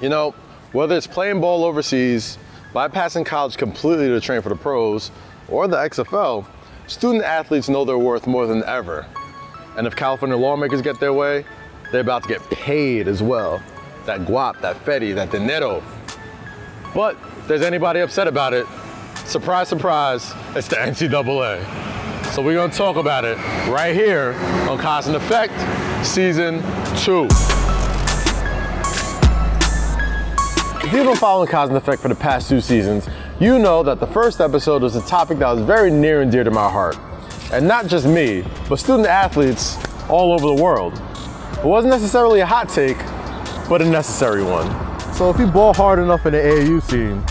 You know, whether it's playing ball overseas, bypassing college completely to train for the pros, or the XFL, student athletes know their worth more than ever. And if California lawmakers get their way, they're about to get paid as well. That guap, that fetty, that dinero. But if there's anybody upset about it, surprise, surprise, it's the NCAA. So we're gonna talk about it right here on Cause and Effect, Season 2. If you've been following Cause and Effect for the past 2 seasons, you know that the first episode was a topic that was very near and dear to my heart. And not just me, but student athletes all over the world. It wasn't necessarily a hot take, but a necessary one. So if you ball hard enough in the AAU scene,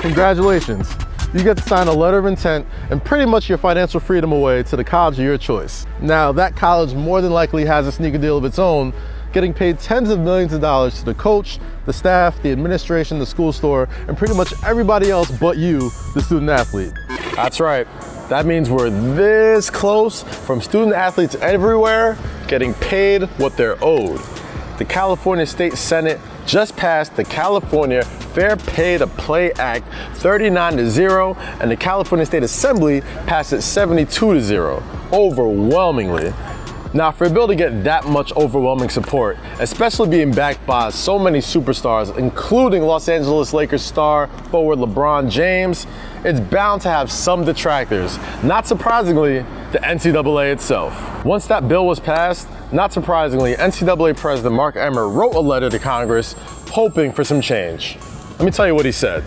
congratulations. You get to sign a letter of intent and pretty much your financial freedom away to the college of your choice. Now, that college more than likely has a sneaker deal of its own, getting paid tens of millions of dollars to the coach, the staff, the administration, the school store, and pretty much everybody else but you, the student athlete. That's right. That means we're this close from student athletes everywhere getting paid what they're owed. The California State Senate just passed the California Fair Pay to Play Act 39-0, and the California State Assembly passed it 72-0, overwhelmingly. Now, for a bill to get that much overwhelming support, especially being backed by so many superstars, including Los Angeles Lakers star forward LeBron James, it's bound to have some detractors. Not surprisingly, the NCAA itself. Once that bill was passed, not surprisingly, NCAA President Mark Emmert wrote a letter to Congress hoping for some change. Let me tell you what he said.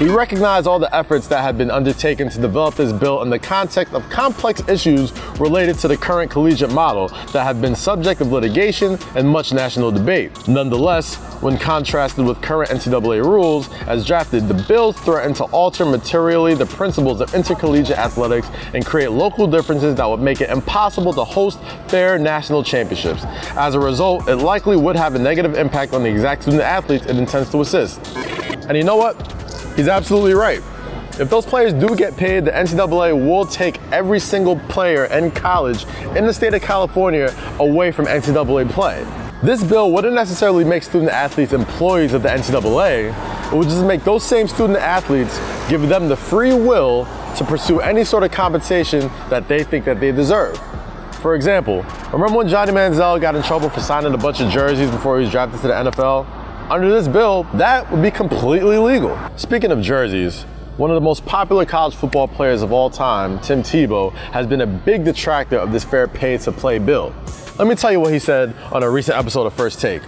We recognize all the efforts that have been undertaken to develop this bill in the context of complex issues related to the current collegiate model that have been subject of litigation and much national debate. Nonetheless, when contrasted with current NCAA rules as drafted, the bills threaten to alter materially the principles of intercollegiate athletics and create local differences that would make it impossible to host fair national championships. As a result, it likely would have a negative impact on the exact student athletes it intends to assist. And you know what? He's absolutely right. If those players do get paid, the NCAA will take every single player in college in the state of California away from NCAA play. This bill wouldn't necessarily make student athletes employees of the NCAA. It would just make those same student athletes give them the free will to pursue any sort of compensation that they think that they deserve. For example, remember when Johnny Manziel got in trouble for signing a bunch of jerseys before he was drafted to the NFL? Under this bill, that would be completely legal. Speaking of jerseys, one of the most popular college football players of all time, Tim Tebow, has been a big detractor of this fair pay to play bill. Let me tell you what he said on a recent episode of First Take.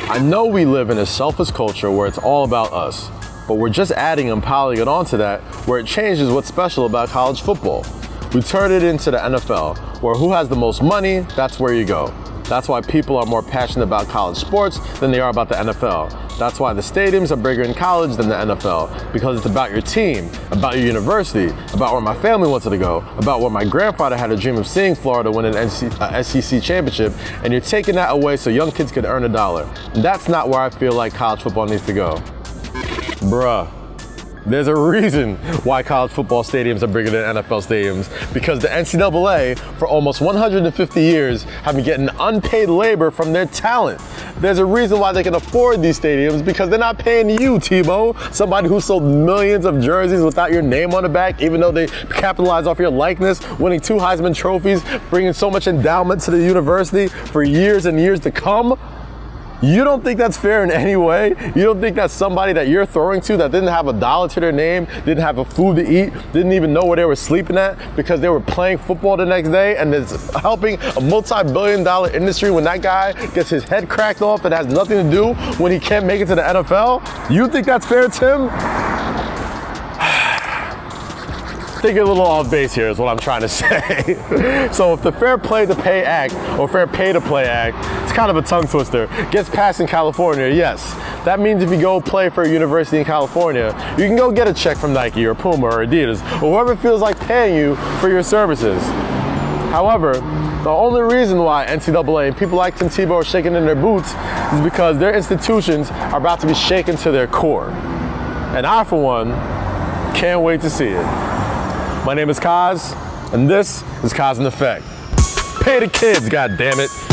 I know we live in a selfish culture where it's all about us, but we're just adding and piling it onto that where it changes what's special about college football. We turn it into the NFL, where who has the most money, that's where you go. That's why people are more passionate about college sports than they are about the NFL. That's why the stadiums are bigger in college than the NFL, because it's about your team, about your university, about where my family wanted to go, about where my grandfather had a dream of seeing Florida win an SEC championship, and you're taking that away so young kids could earn $1. And that's not where I feel like college football needs to go. Bruh. There's a reason why college football stadiums are bigger than NFL stadiums, because the NCAA, for almost 150 years, have been getting unpaid labor from their talent. There's a reason why they can afford these stadiums, because they're not paying you, Tebow, somebody who sold millions of jerseys without your name on the back, even though they capitalized off your likeness, winning 2 Heisman trophies, bringing so much endowment to the university for years and years to come. You don't think that's fair in any way? You don't think that somebody that you're throwing to that didn't have $1 to their name, didn't have a food to eat, didn't even know where they were sleeping at because they were playing football the next day, and is helping a multi-billion-dollar industry when that guy gets his head cracked off and has nothing to do when he can't make it to the NFL? You think that's fair, Tim? I think you're a little off base here is what I'm trying to say. So if the Fair Play to Pay Act, or Fair Pay to Play Act, it's kind of a tongue twister, gets passed in California, yes. That means if you go play for a university in California, you can go get a check from Nike or Puma or Adidas, or whoever feels like paying you for your services. However, the only reason why NCAA and people like Tim Tebow are shaking in their boots is because their institutions are about to be shaken to their core. And I, for one, can't wait to see it. My name is Kaz, and this is Cause and Effect. Pay the kids, goddammit.